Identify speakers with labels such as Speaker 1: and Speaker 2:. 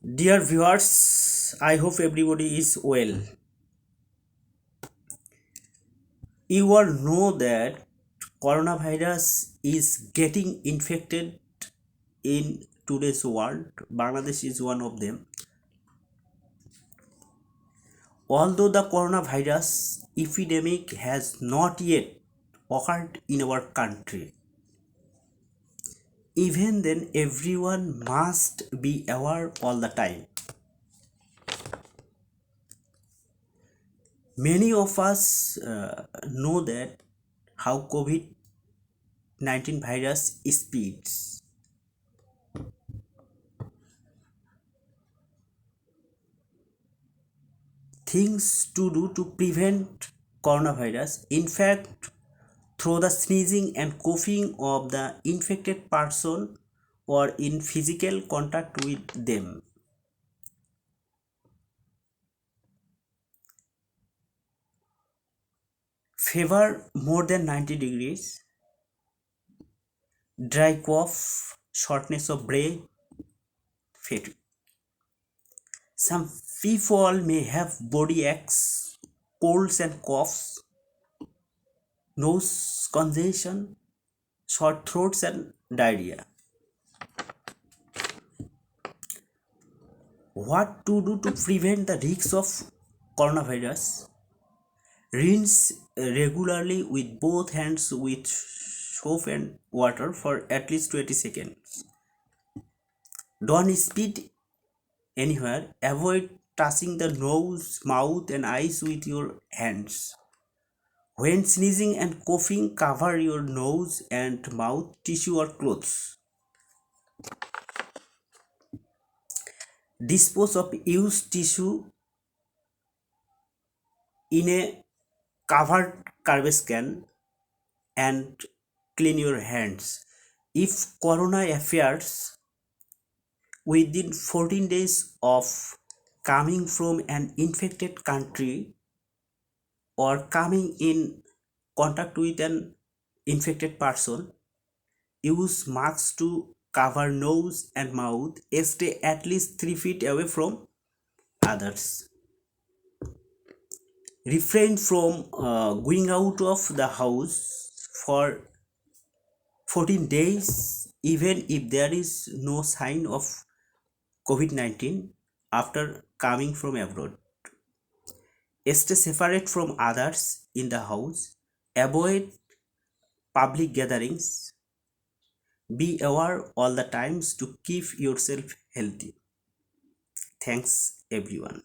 Speaker 1: Dear viewers, I hope everybody is well. You all know that coronavirus is getting infected in today's world. Bangladesh is one of them. Although the coronavirus epidemic has not yet occurred in our country, even then everyone must be aware all the time. Many of us know that how COVID-19 virus spreads. Things to do to prevent coronavirus. In fact, through the sneezing and coughing of the infected person or in physical contact with them. Fever more than 90 degrees, dry cough, shortness of breath, fatigue. Some people may have body aches, colds and coughs, nose congestion, sore throats and diarrhea. What to do to prevent the risks of coronavirus? Rinse regularly with both hands with soap and water for at least 20 seconds. Don't spit anywhere. Avoid touching the nose, mouth, and eyes with your hands. When sneezing and coughing, cover your nose and mouth tissue or clothes. Dispose of used tissue in a covered garbage can and clean your hands. If corona appears within 14 days of coming from an infected country or coming in contact with an infected person, use masks to cover nose and mouth. Stay at least 3 feet away from others. Refrain from going out of the house for 14 days even if there is no sign of COVID-19 after coming from abroad. Stay separate from others in the house. Avoid public gatherings. Be aware all the times to keep yourself healthy. Thanks everyone.